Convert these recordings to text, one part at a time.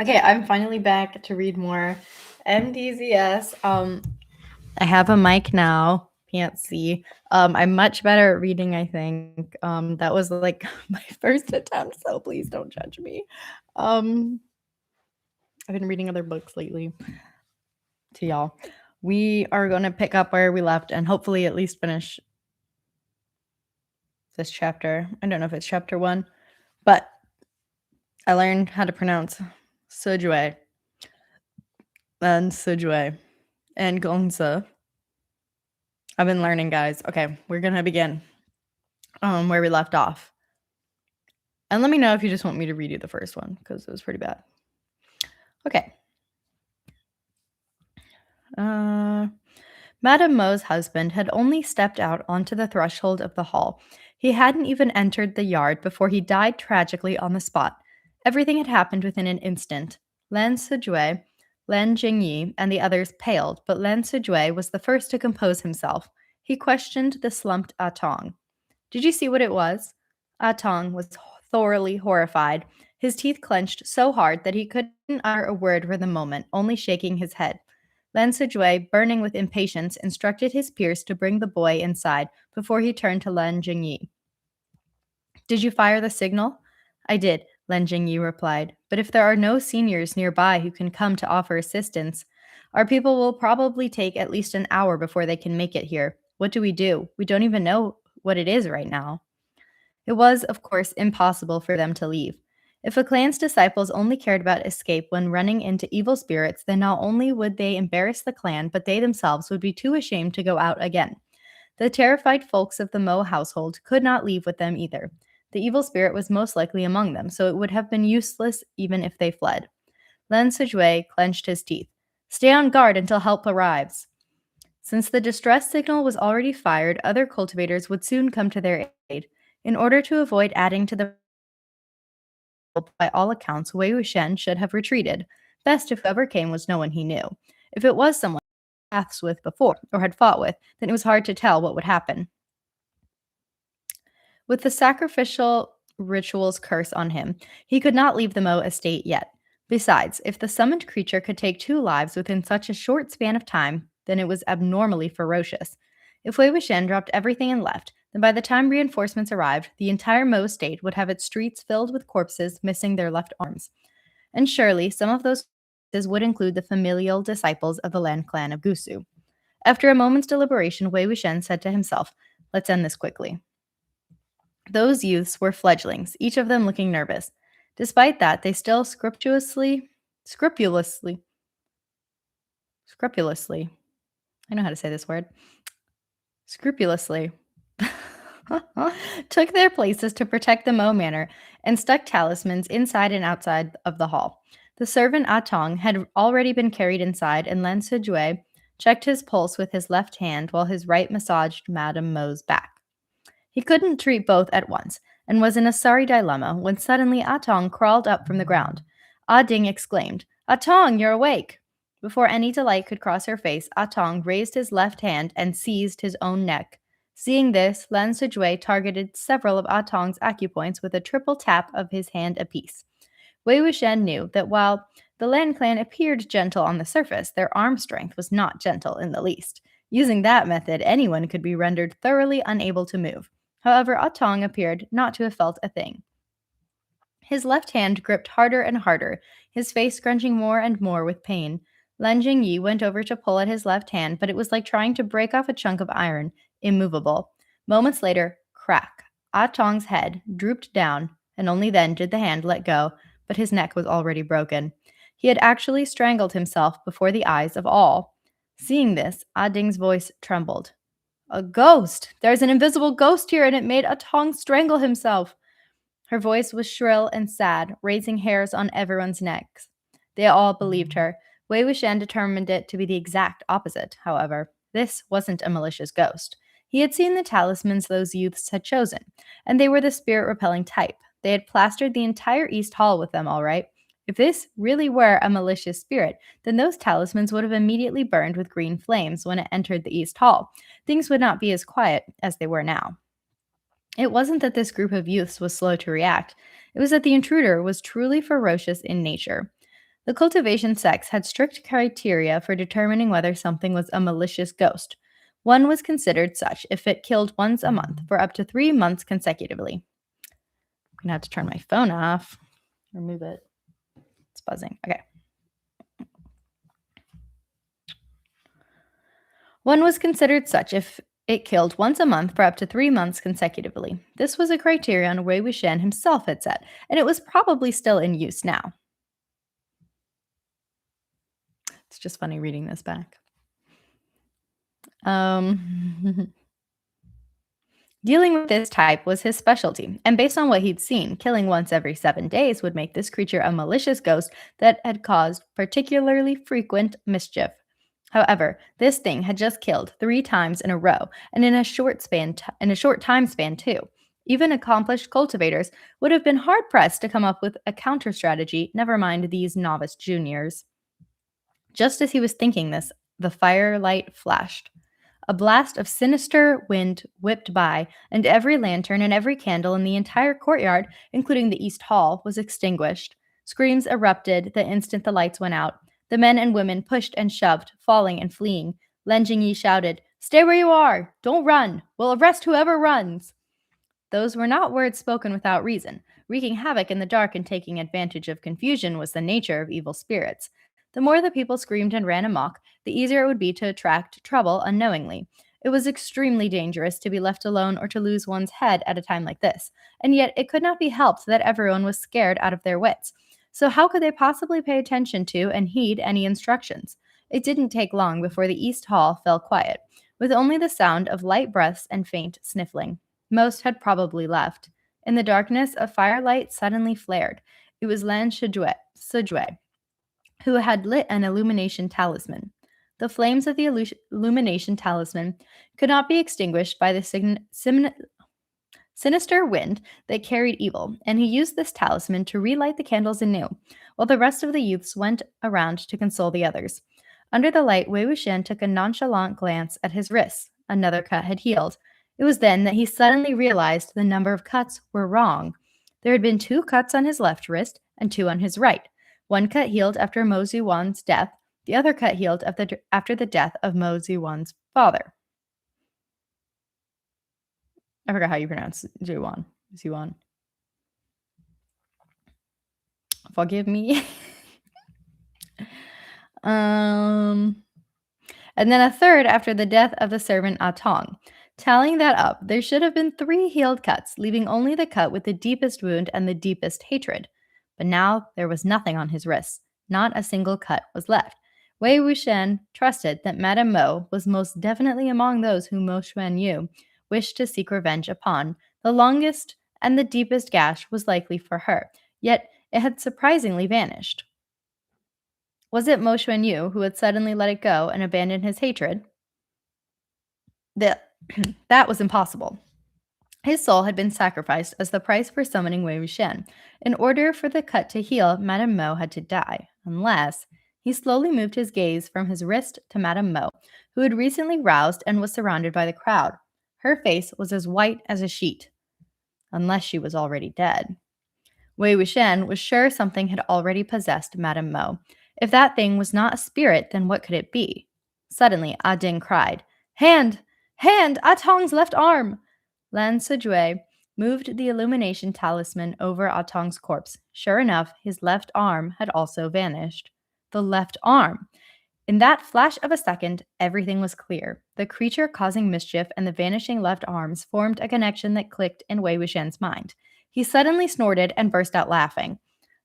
Okay, I'm finally back to read more MDZS. I have a mic now. Can't see. I'm much better at reading, I think. That was like my first attempt, so please don't judge me. Um, I've been reading other books lately to y'all. We are going to pick up where we left and hopefully at least finish this chapter. I don't know if it's chapter 1, but I learned how to pronounce Sujue and Sujue and Gongsa. I've been learning, guys. Okay, we're gonna begin where we left off. And let me know if you just want me to read you the first one, because it was pretty bad. Okay. Madame Mo's husband had only stepped out onto the threshold of the hall. He hadn't even entered the yard before he died tragically on the spot. Everything had happened within an instant. Lan Sijue, Lan Jingyi, and the others paled, but Lan Sijue was the first to compose himself. He questioned the slumped Atong. Did you see what it was? Atong was thoroughly horrified. His teeth clenched so hard that he couldn't utter a word for the moment, only shaking his head. Lan Sijue, burning with impatience, instructed his peers to bring the boy inside before he turned to Lan Jingyi. Did you fire the signal? I did, Lan Jingyi replied. But if there are no seniors nearby who can come to offer assistance, our people will probably take at least an hour before they can make it here. What do? We don't even know what it is right now. It was, of course, impossible for them to leave. If a clan's disciples only cared about escape when running into evil spirits, then not only would they embarrass the clan, but they themselves would be too ashamed to go out again. The terrified folks of the Mo household could not leave with them either. The evil spirit was most likely among them, so it would have been useless even if they fled. Lan Sijue clenched his teeth. Stay on guard until help arrives. Since the distress signal was already fired, other cultivators would soon come to their aid. In order to avoid adding to the by all accounts, Wei Wuxian should have retreated. Best if whoever came was no one he knew. If it was someone he had paths with before, or had fought with, then it was hard to tell what would happen. With the sacrificial ritual's curse on him, he could not leave the Mo estate yet. Besides, if the summoned creature could take 2 lives within such a short span of time, then it was abnormally ferocious. If Wei Wuxian dropped everything and left, then by the time reinforcements arrived, the entire Mo state would have its streets filled with corpses missing their left arms. And surely some of those corpses would include the familial disciples of the Lan clan of Gusu. After a moment's deliberation, Wei Wuxian said to himself, "Let's end this quickly." Those youths were fledglings, each of them looking nervous. Despite that, they still scrupulously, I know how to say this word, scrupulously, took their places to protect the Mo Manor and stuck talismans inside and outside of the hall. The servant Atong had already been carried inside, and Lan Sijue checked his pulse with his left hand while his right massaged Madame Mo's back. He couldn't treat both at once, and was in a sorry dilemma when suddenly Atong crawled up from the ground. Ah Ding exclaimed, "Atong, you're awake!" Before any delight could cross her face, Atong raised his left hand and seized his own neck. Seeing this, Lan Sijue targeted several of Atong's acupoints with a triple tap of his hand apiece. Wei Wuxian knew that while the Lan clan appeared gentle on the surface, their arm strength was not gentle in the least. Using that method, anyone could be rendered thoroughly unable to move. However, Atong appeared not to have felt a thing. His left hand gripped harder and harder, his face scrunching more and more with pain. Lan Jingyi went over to pull at his left hand, but it was like trying to break off a chunk of iron, immovable. Moments later, crack. Atong's head drooped down, and only then did the hand let go, but his neck was already broken. He had actually strangled himself before the eyes of all. Seeing this, Ah Ding's voice trembled. "A ghost! There's an invisible ghost here, and it made Atong strangle himself." Her voice was shrill and sad, raising hairs on everyone's necks. They all believed her. Wei Wuxian determined it to be the exact opposite, however. This wasn't a malicious ghost. He had seen the talismans those youths had chosen, and they were the spirit-repelling type. They had plastered the entire East Hall with them, all right. If this really were a malicious spirit, then those talismans would have immediately burned with green flames when it entered the East Hall. Things would not be as quiet as they were now. It wasn't that this group of youths was slow to react. It was that the intruder was truly ferocious in nature. The cultivation sects had strict criteria for determining whether something was a malicious ghost. One was considered such if it killed once a month for up to 3 months consecutively. I'm going to have to turn my phone off. Remove it. It's buzzing. Okay. One was considered such if it killed once a month for up to 3 months consecutively. This was a criterion Wei Wuxian himself had set, and it was probably still in use now. It's just funny reading this back. Dealing with this type was his specialty, and based on what he'd seen, killing once every 7 days would make this creature a malicious ghost that had caused particularly frequent mischief. However, this thing had just killed 3 times in a row, and in a short time span too. Even accomplished cultivators would have been hard pressed to come up with a counter strategy. Never mind these novice juniors. Just as he was thinking this, the firelight flashed. A blast of sinister wind whipped by, and every lantern and every candle in the entire courtyard, including the East Hall, was extinguished. Screams erupted the instant the lights went out. The men and women pushed and shoved, falling and fleeing. Lin Jingyi shouted, "Stay where you are! Don't run! We'll arrest whoever runs!" Those were not words spoken without reason. Wreaking havoc in the dark and taking advantage of confusion was the nature of evil spirits. The more the people screamed and ran amok, the easier it would be to attract trouble unknowingly. It was extremely dangerous to be left alone or to lose one's head at a time like this, and yet it could not be helped that everyone was scared out of their wits. So how could they possibly pay attention to and heed any instructions? It didn't take long before the East Hall fell quiet, with only the sound of light breaths and faint sniffling. Most had probably left. In the darkness, a firelight suddenly flared. It was Lan Sijue, who had lit an illumination talisman. The flames of the illumination talisman could not be extinguished by the sinister wind that carried evil, and he used this talisman to relight the candles anew, while the rest of the youths went around to console the others. Under the light, Wei Wuxian took a nonchalant glance at his wrists. Another cut had healed. It was then that he suddenly realized the number of cuts were wrong. There had been 2 cuts on his left wrist and 2 on his right. One cut healed after Mo Ziwan's death. The other cut healed after the death of Mo Ziwan's father. I forgot how you pronounce Ziwan. Ziwan. Forgive me. And then a third after the death of the servant Atong. Tallying that up, there should have been 3 healed cuts, leaving only the cut with the deepest wound and the deepest hatred. But now there was nothing on his wrists. Not a single cut was left. Wei Wuxian trusted that Madame Mo was most definitely among those whom Mo Xuanyu wished to seek revenge upon. The longest and the deepest gash was likely for her, yet it had surprisingly vanished. Was it Mo Xuanyu who had suddenly let it go and abandoned his hatred? That was impossible. His soul had been sacrificed as the price for summoning Wei Wuxian. In order for the cut to heal, Madame Mo had to die, unless... He slowly moved his gaze from his wrist to Madame Mo, who had recently roused and was surrounded by the crowd. Her face was as white as a sheet, unless she was already dead. Wei Wuxian was sure something had already possessed Madame Mo. If that thing was not a spirit, then what could it be? Suddenly, Ah Ding cried, "Hand! Hand! Atong's left arm!" Lan Sijue moved the illumination talisman over Atong's corpse. Sure enough, his left arm had also vanished. The left arm! In that flash of a second, everything was clear. The creature causing mischief and the vanishing left arms formed a connection that clicked in Wei Wuxian's mind. He suddenly snorted and burst out laughing.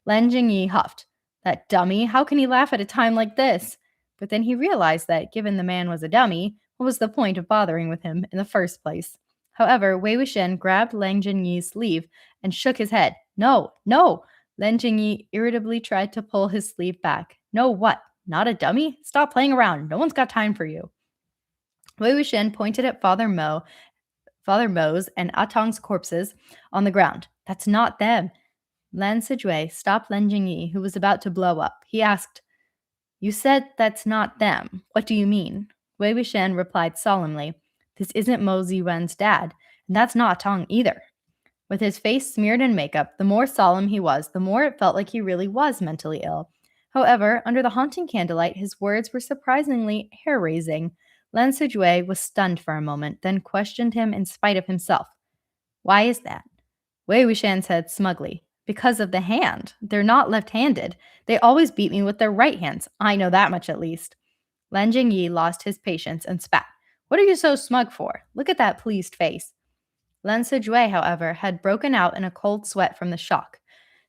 Lin Jingyi huffed. That dummy, how can he laugh at a time like this? But then he realized that, given the man was a dummy, what was the point of bothering with him in the first place? However, Wei Wuxian grabbed Lin Jingyi's sleeve and shook his head. No, no! Lin Jingyi irritably tried to pull his sleeve back. No what? Not a dummy? Stop playing around. No one's got time for you. Wei Wuxian pointed at Father Mo's and Atong's corpses on the ground. That's not them. Lan Sijue stopped Lin Jingyi, who was about to blow up. He asked, "You said that's not them. What do you mean?" Wei Wuxian replied solemnly, "This isn't Mo Ziwen's dad, and that's not Atong either." With his face smeared in makeup, the more solemn he was, the more it felt like he really was mentally ill. However, under the haunting candlelight, his words were surprisingly hair raising. Lan Sijue was stunned for a moment, then questioned him in spite of himself. Why is that? Wei Wuxian said smugly, because of the hand. They're not left handed. They always beat me with their right hands. I know that much at least. Lan Jingyi lost his patience and spat. What are you so smug for? Look at that pleased face. Lan Sijue, however, had broken out in a cold sweat from the shock.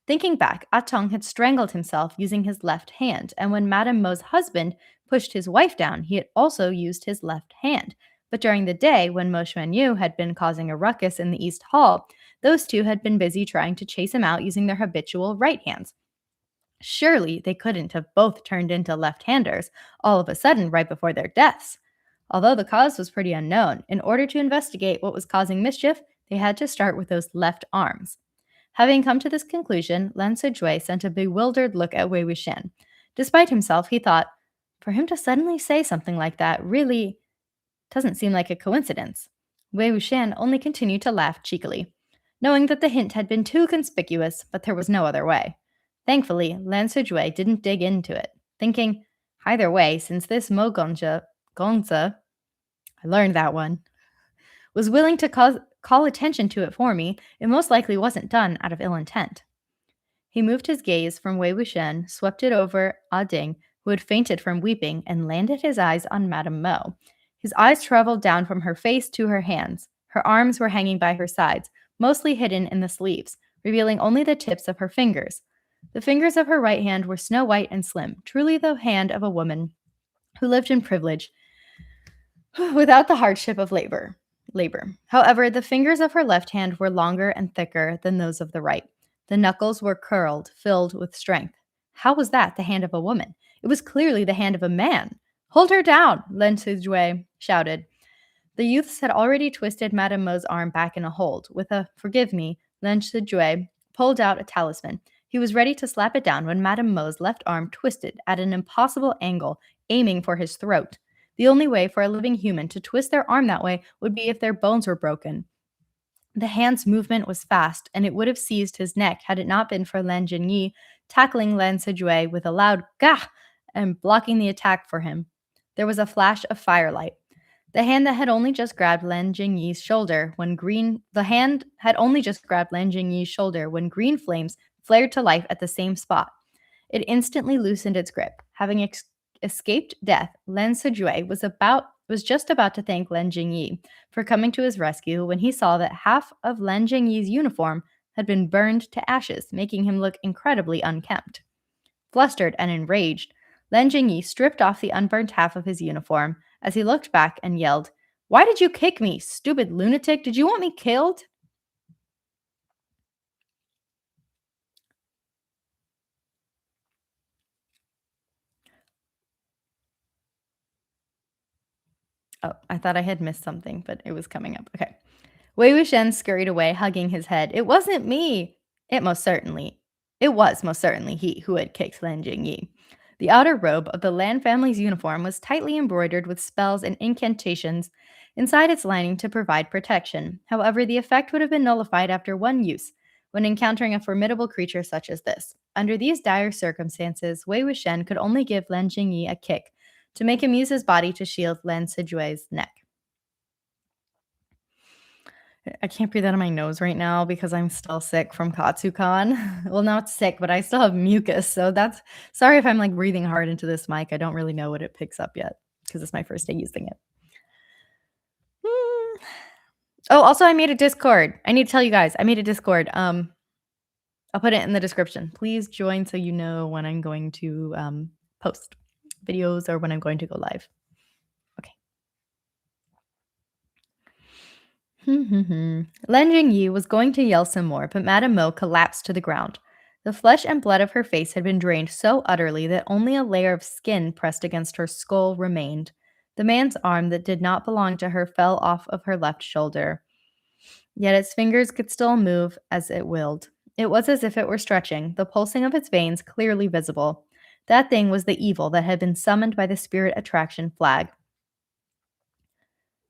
Thinking back, Atong had strangled himself using his left hand, and when Madame Mo's husband pushed his wife down, he had also used his left hand. But during the day, when Mo Xuanyu had been causing a ruckus in the East Hall, those two had been busy trying to chase him out using their habitual right hands. Surely they couldn't have both turned into left-handers all of a sudden right before their deaths. Although the cause was pretty unknown, in order to investigate what was causing mischief, they had to start with those left arms. Having come to this conclusion, Lan Sijue sent a bewildered look at Wei Wuxian. Despite himself, he thought, for him to suddenly say something like that really doesn't seem like a coincidence. Wei Wuxian only continued to laugh cheekily, knowing that the hint had been too conspicuous, but there was no other way. Thankfully, Lan Sijue didn't dig into it, thinking, either way, since this Gongza, I learned that one, was willing to call attention to it for me, it most likely wasn't done out of ill intent. He moved his gaze from Wei Wuxian, swept it over Ah Ding, who had fainted from weeping, and landed his eyes on Madame Mo. His eyes traveled down from her face to her hands. Her arms were hanging by her sides, mostly hidden in the sleeves, revealing only the tips of her fingers. The fingers of her right hand were snow white and slim, truly the hand of a woman who lived in privilege without the hardship of labor. However, the fingers of her left hand were longer and thicker than those of the right. The knuckles were curled, filled with strength. How was that the hand of a woman? It was clearly the hand of a man. Hold her down, Len Sijue shouted. The youths had already twisted Madame Mo's arm back in a hold. With a "forgive me," Len Sijue pulled out a talisman. He was ready to slap it down when Madame Mo's left arm twisted at an impossible angle, aiming for his throat. The only way for a living human to twist their arm that way would be if their bones were broken. The hand's movement was fast, and it would have seized his neck had it not been for Lan Jinyi tackling Lan Sijue with a loud "gah" and blocking the attack for him. There was a flash of firelight. The hand that had only just grabbed Lan Jingyi's shoulder when green flames flared to life at the same spot. It instantly loosened its grip. Having escaped death, Lan Sijue was just about to thank Lan Jingyi for coming to his rescue when he saw that half of Lan Jingyi's uniform had been burned to ashes, making him look incredibly unkempt. Flustered and enraged, Lan Jingyi stripped off the unburned half of his uniform as he looked back and yelled, "Why did you kick me, stupid lunatic? Did you want me killed?" Oh, I thought I had missed something, but it was coming up. Okay. Wei Wuxian scurried away, hugging his head. It wasn't me. It was most certainly he who had kicked Lan Jingyi. The outer robe of the Lan family's uniform was tightly embroidered with spells and incantations inside its lining to provide protection. However, the effect would have been nullified after one use, when encountering a formidable creature such as this. Under these dire circumstances, Wei Wuxian could only give Lan Jingyi a kick to make him use his body to shield Lan Sijue's neck. I can't breathe out of my nose right now because I'm still sick from Katsukan. Well, not sick, but I still have mucus. So that's sorry if I'm like breathing hard into this mic. I don't really know what it picks up yet because it's my first day using it. Hmm. Oh, also I made a Discord. I need to tell you guys, I made a Discord. I'll put it in the description. Please join so you know when I'm going to post videos or when I'm going to go live. Lan Jingyi was going to yell some more, but Madame Mo collapsed to the ground. The flesh and blood of her face had been drained so utterly that only a layer of skin pressed against her skull remained. The man's arm that did not belong to her fell off of her left shoulder. Yet its fingers could still move as it willed. It was as if it were stretching, the pulsing of its veins clearly visible. That thing was the evil that had been summoned by the spirit attraction flag.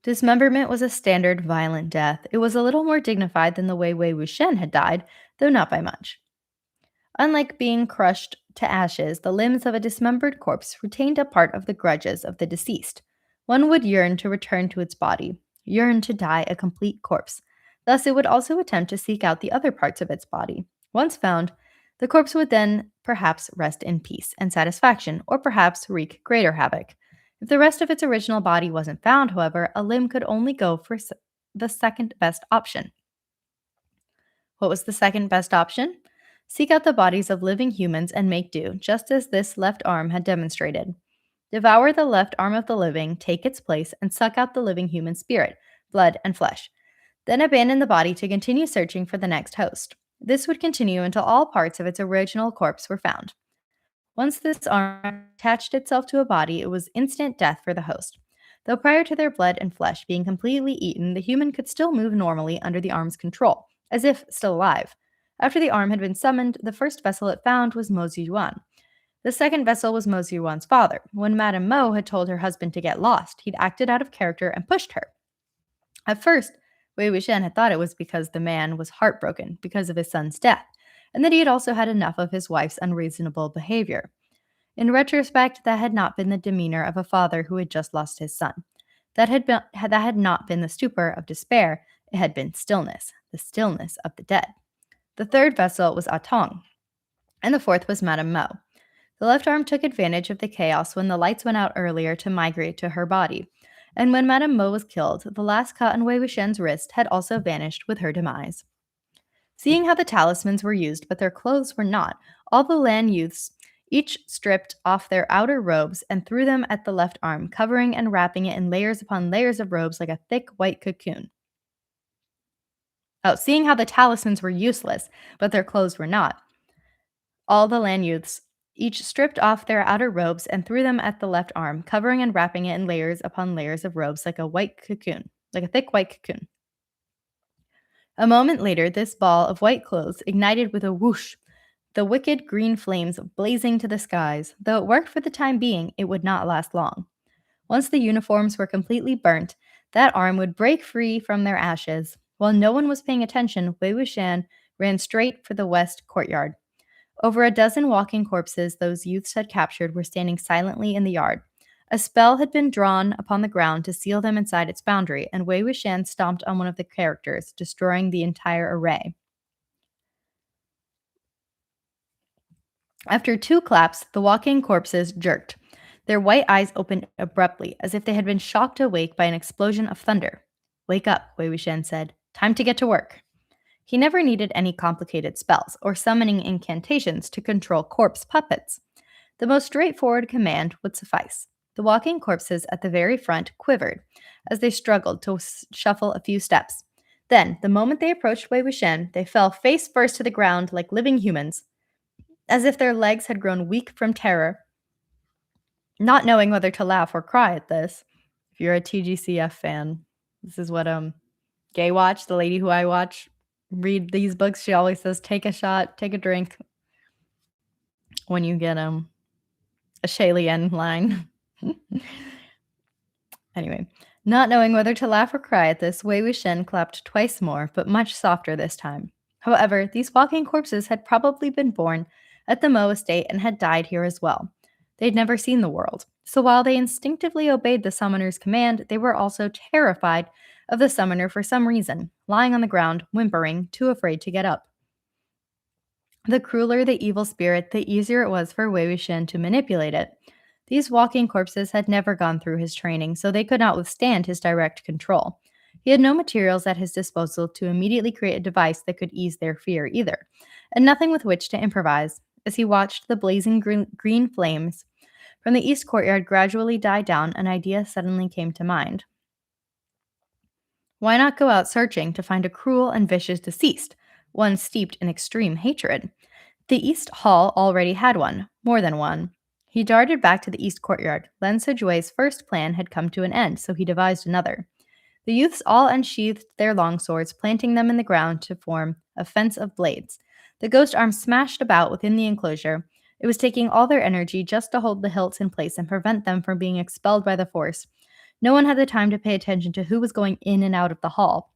Dismemberment was a standard violent death. It was a little more dignified than the way Wei Wuxian had died, though not by much. Unlike being crushed to ashes, the limbs of a dismembered corpse retained a part of the grudges of the deceased. One would yearn to return to its body, yearn to die a complete corpse. Thus, it would also attempt to seek out the other parts of its body. Once found, the corpse would then perhaps rest in peace and satisfaction, or perhaps wreak greater havoc. If the rest of its original body wasn't found, however, a limb could only go for the second best option. What was the second best option? Seek out the bodies of living humans and make do, just as this left arm had demonstrated. Devour the left arm of the living, take its place, and suck out the living human spirit, blood, and flesh. Then abandon the body to continue searching for the next host. This would continue until all parts of its original corpse were found. Once this arm attached itself to a body, it was instant death for the host. Though prior to their blood and flesh being completely eaten, the human could still move normally under the arm's control, as if still alive. After the arm had been summoned, the first vessel it found was Mo Ziyuan. The second vessel was Mo Ziyuan's father. When Madame Mo had told her husband to get lost, he'd acted out of character and pushed her. At first, Wei Wuxian had thought it was because the man was heartbroken because of his son's death, and that he had also had enough of his wife's unreasonable behavior. In retrospect, that had not been the demeanor of a father who had just lost his son. That had not been the stupor of despair, it had been stillness, the stillness of the dead. The third vessel was Atong, and the fourth was Madame Mo. The left arm took advantage of the chaos when the lights went out earlier to migrate to her body, and when Madame Mo was killed, the last cut on Wei Wuxian's wrist had also vanished with her demise. Seeing how the talismans were used but their clothes were not, all the Lan youths each stripped off their outer robes and threw them at the left arm, covering and wrapping it in layers upon layers of robes like a thick white cocoon. Seeing how the talismans were useless, but their clothes were not, all the Lan youths each stripped off their outer robes and threw them at the left arm, covering and wrapping it in layers upon layers of robes like a white cocoon, like a thick white cocoon. A moment later, this ball of white clothes ignited with a whoosh, the wicked green flames blazing to the skies. Though it worked for the time being, it would not last long. Once the uniforms were completely burnt, that arm would break free from their ashes. While no one was paying attention, Wei Wuxian ran straight for the west courtyard. Over a dozen walking corpses those youths had captured were standing silently in the yard. A spell had been drawn upon the ground to seal them inside its boundary, and Wei Wuxian stomped on one of the characters, destroying the entire array. After 2 claps, the walking corpses jerked. Their white eyes opened abruptly, as if they had been shocked awake by an explosion of thunder. "Wake up," Wei Wuxian said. "Time to get to work." He never needed any complicated spells or summoning incantations to control corpse puppets. The most straightforward command would suffice. The walking corpses at the very front quivered as they struggled to shuffle a few steps. Then, the moment they approached Wei Wuxian, they fell face first to the ground like living humans, as if their legs had grown weak from terror. Not knowing whether to laugh or cry at this, if you're a TGCF fan, this is what Gay Watch, the lady who I watch read these books, she always says, take a shot, take a drink when you get a Shaylien line. Anyway, not knowing whether to laugh or cry at this, Wei Wuxian clapped twice more, but much softer this time. However, these walking corpses had probably been born at the Mo estate and had died here as well. They'd never seen the world, so while they instinctively obeyed the summoner's command, they were also terrified of the summoner for some reason, lying on the ground, whimpering, too afraid to get up. The crueler the evil spirit, the easier it was for Wei Wuxian to manipulate it. These walking corpses had never gone through his training, so they could not withstand his direct control. He had no materials at his disposal to immediately create a device that could ease their fear either, and nothing with which to improvise. As he watched the blazing green flames from the east courtyard gradually die down, an idea suddenly came to mind. Why not go out searching to find a cruel and vicious deceased, one steeped in extreme hatred? The East Hall already had one, more than one. He darted back to the east courtyard. Lan Sijue's first plan had come to an end, so he devised another. The youths all unsheathed their longswords, planting them in the ground to form a fence of blades. The ghost arm smashed about within the enclosure. It was taking all their energy just to hold the hilts in place and prevent them from being expelled by the force. No one had the time to pay attention to who was going in and out of the hall.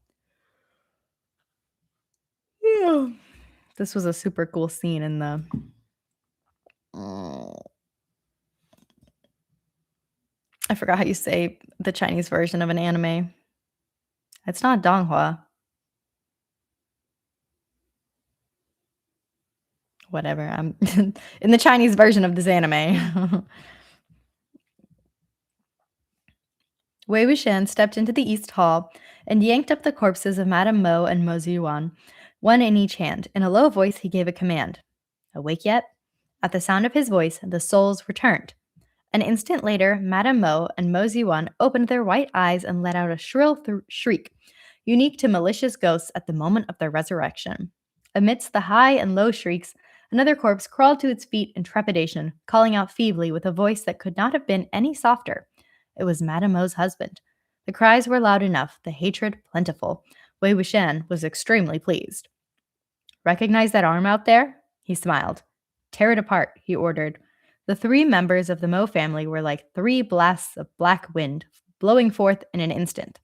The This was a super cool scene in the mm, I forgot how you say the Chinese version of an anime. It's not donghua. Whatever. I'm in the Chinese version of this anime. Wei Wuxian stepped into the East Hall and yanked up the corpses of Madame Mo and Mo Ziyuan, one in each hand. In a low voice, he gave a command. Awake yet? At the sound of his voice, the souls returned. An instant later, Madame Mo and Mo Ziyuan opened their white eyes and let out a shrill shriek, unique to malicious ghosts at the moment of their resurrection. Amidst the high and low shrieks, another corpse crawled to its feet in trepidation, calling out feebly with a voice that could not have been any softer. It was Madame Mo's husband. The cries were loud enough, the hatred plentiful. Wei Wuxian was extremely pleased. Recognize that arm out there? He smiled. Tear it apart, he ordered. The three members of the Mo family were like three blasts of black wind, blowing forth in an instant.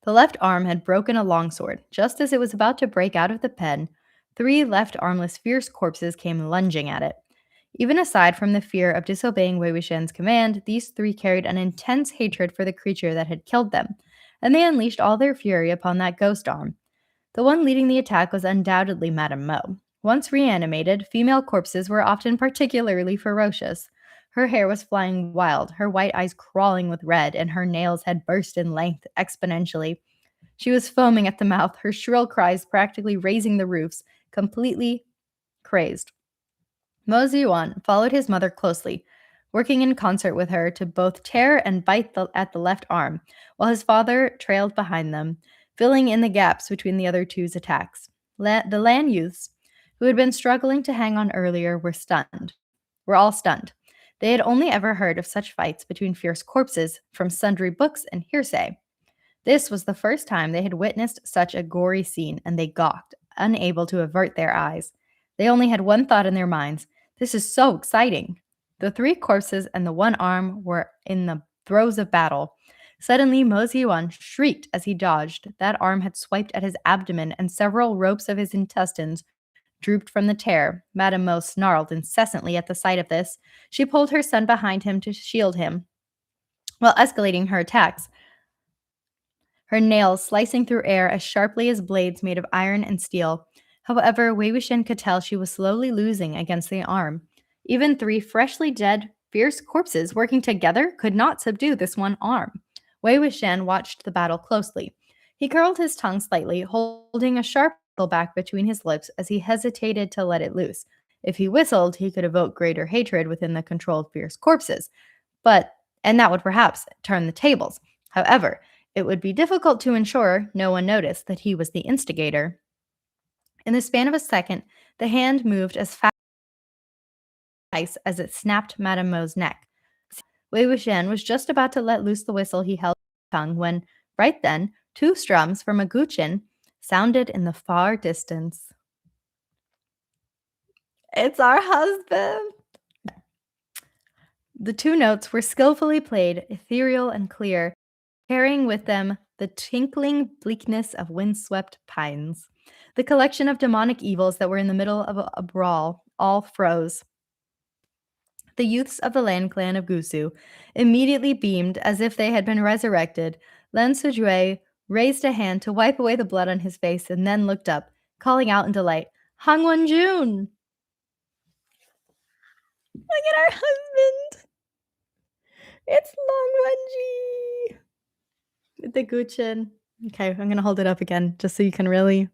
The left arm had broken a longsword. Just as it was about to break out of the pen, three left armless fierce corpses came lunging at it. Even aside from the fear of disobeying Wei Wuxian's command, these three carried an intense hatred for the creature that had killed them, and they unleashed all their fury upon that ghost arm. The one leading the attack was undoubtedly Madame Mo. Once reanimated, female corpses were often particularly ferocious. Her hair was flying wild, her white eyes crawling with red, and her nails had burst in length exponentially. She was foaming at the mouth, her shrill cries practically raising the roofs, completely crazed. Mo Ziyuan followed his mother closely, working in concert with her to both tear and bite at the left arm, while his father trailed behind them, filling in the gaps between the other two's attacks. The Lan youths, who had been struggling to hang on earlier, were all stunned. They had only ever heard of such fights between fierce corpses from sundry books and hearsay. This was the first time they had witnessed such a gory scene, and they gawked, unable to avert their eyes. They only had one thought in their minds. This is so exciting. The three corpses and the one arm were in the throes of battle. Suddenly, Mo Ziyuan shrieked as he dodged. That arm had swiped at his abdomen, and several ropes of his intestines drooped from the tear. Madame Mo snarled incessantly at the sight of this. She pulled her son behind him to shield him, while escalating her attacks, her nails slicing through air as sharply as blades made of iron and steel. However, Wei Wuxian could tell she was slowly losing against the arm. Even three freshly dead, fierce corpses working together could not subdue this one arm. Wei Wuxian watched the battle closely. He curled his tongue slightly, holding a sharp back between his lips as he hesitated to let it loose. If he whistled, he could evoke greater hatred within the controlled fierce corpses, and that would perhaps turn the tables. However, it would be difficult to ensure no one noticed that he was the instigator. In the span of a second, the hand moved as fast as it snapped Madame Mo's neck. Wei Wuxian was just about to let loose the whistle he held in his tongue when, right then, two strums from a guqin sounded in the far distance. It's our husband! The two notes were skillfully played, ethereal and clear, carrying with them the tinkling bleakness of windswept pines. The collection of demonic evils that were in the middle of a brawl all froze. The youths of the Lan clan of Gusu immediately beamed as if they had been resurrected. Lan Sujue raised a hand to wipe away the blood on his face and then looked up, calling out in delight, Han Wenjun! Look at our husband! It's Long Wenji! With the guqin. Okay, I'm going to hold it up again just so you can really...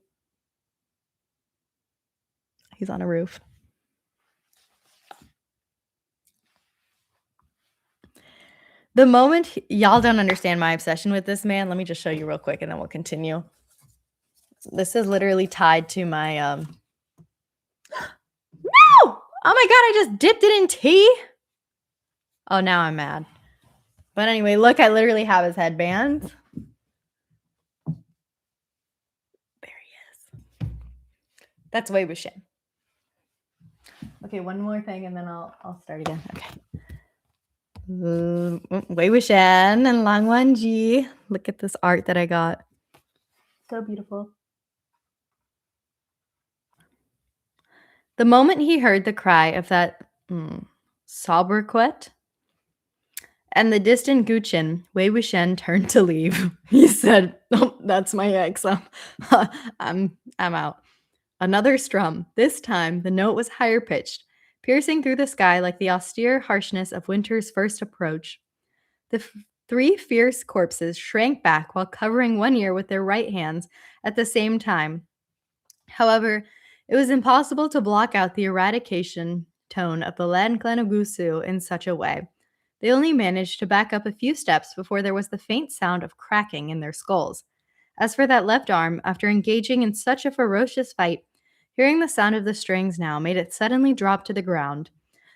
He's on a roof. The moment y'all don't understand my obsession with this man, let me just show you real quick and then we'll continue. This is literally tied to my No! Oh my god, I just dipped it in tea. Oh, now I'm mad. But anyway, look, I literally have his headband. There he is. That's Wei Wuxian. Okay, one more thing and then I'll start again. Okay. Wei Wuxian and Lang Wenji. Look at this art that I got. So beautiful. The moment he heard the cry of that sobriquet and the distant Guqin, Wei Wuxian turned to leave. He said, "Oh, that's my ex. I'm out." Another strum. This time, the note was higher pitched, piercing through the sky like the austere harshness of winter's first approach. The three fierce corpses shrank back while covering one ear with their right hands at the same time. However, it was impossible to block out the eradication tone of the Lan Clan of Gusu in such a way. They only managed to back up a few steps before there was the faint sound of cracking in their skulls. As for that left arm, after engaging in such a ferocious fight, hearing the sound of the strings now made it suddenly drop to the ground.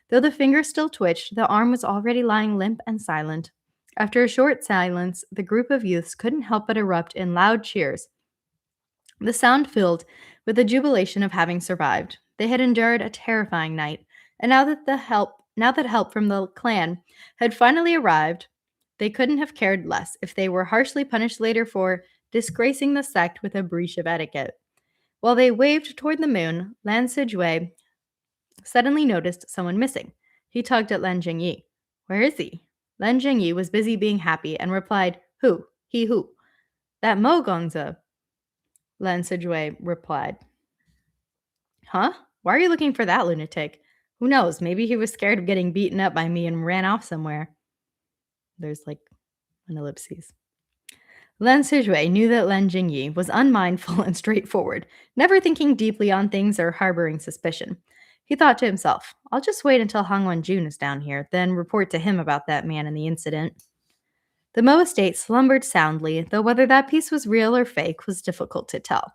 Though the finger still twitched, the arm was already lying limp and silent. After a short silence, the group of youths couldn't help but erupt in loud cheers, the sound filled with the jubilation of having survived. They had endured a terrifying night, and now that help from the clan had finally arrived, they couldn't have cared less if they were harshly punished later for disgracing the sect with a breach of etiquette. While they waved toward the moon, Lan Sijue suddenly noticed someone missing. He tugged at Lan Jingyi. "Where is he?" Lan Jingyi was busy being happy and replied, "Who? He who?" "That Mo Gongza," Lan Sijue replied. "Huh? Why are you looking for that lunatic? Who knows? Maybe he was scared of getting beaten up by me and ran off somewhere." There's like an ellipses. Lan Sijue knew that Lan Jingyi was unmindful and straightforward, never thinking deeply on things or harboring suspicion. He thought to himself, "I'll just wait until Hang Wenjun is down here, then report to him about that man and the incident." The Mo estate slumbered soundly, though whether that piece was real or fake was difficult to tell.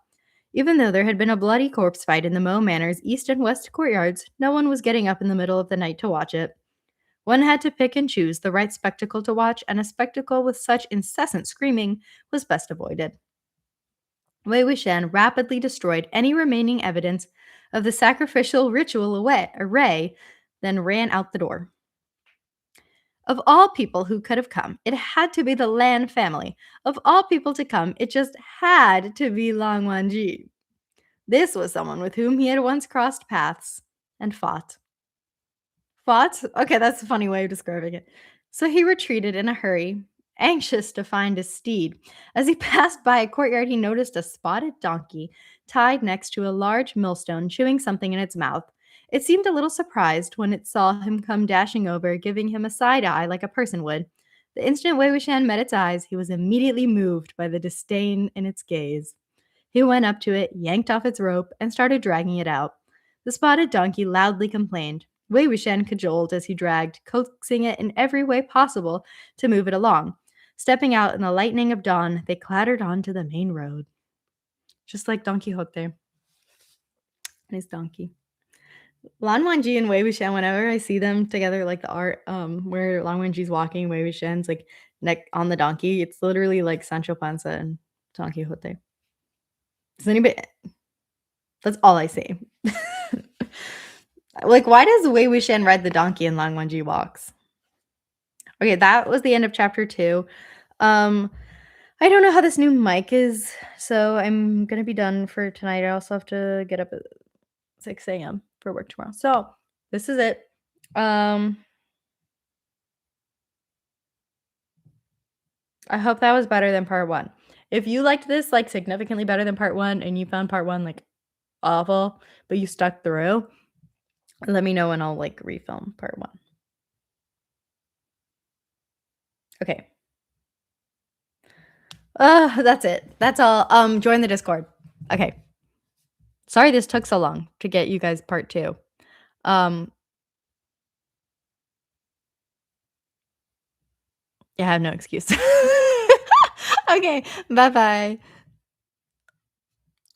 Even though there had been a bloody corpse fight in the Mo Manor's east and west courtyards, no one was getting up in the middle of the night to watch it. One had to pick and choose the right spectacle to watch, and a spectacle with such incessant screaming was best avoided. Wei Wuxian rapidly destroyed any remaining evidence of the sacrificial ritual array, then ran out the door. Of all people who could have come, it had to be the Lan family. Of all people to come, it just had to be Lang Wanji. This was someone with whom he had once crossed paths and fought. Fought? Okay, that's a funny way of describing it. So he retreated in a hurry, anxious to find his steed. As he passed by a courtyard, he noticed a spotted donkey tied next to a large millstone, chewing something in its mouth. It seemed a little surprised when it saw him come dashing over, giving him a side eye like a person would. The instant Wei Wuxian met its eyes, he was immediately moved by the disdain in its gaze. He went up to it, yanked off its rope, and started dragging it out. The spotted donkey loudly complained. Wei Wuxian cajoled as he dragged, coaxing it in every way possible to move it along. Stepping out in the lightning of dawn, they clattered onto the main road. Just like Don Quixote and his donkey. Lan Wangji and Wei Wuxian, whenever I see them together, like the art where Lan Wangji's walking, Wei Wuxian's like neck on the donkey, it's literally like Sancho Panza and Don Quixote. Does anybody? That's all I see. Like, why does Wei Wuxian ride the donkey and Lan Wangji walks? Okay, that was the end of chapter 2. I don't know how this new mic is, so I'm gonna be done for tonight. I also have to get up at 6 a.m. for work tomorrow. So this is it. I hope that was better than part 1. If you liked this like significantly better than part 1 and you found part 1 like awful, but you stuck through, let me know and I'll like refilm part 1. Okay. That's it. That's all. Join the Discord. Okay. Sorry this took so long to get you guys part 2. I have no excuse. Okay, bye-bye.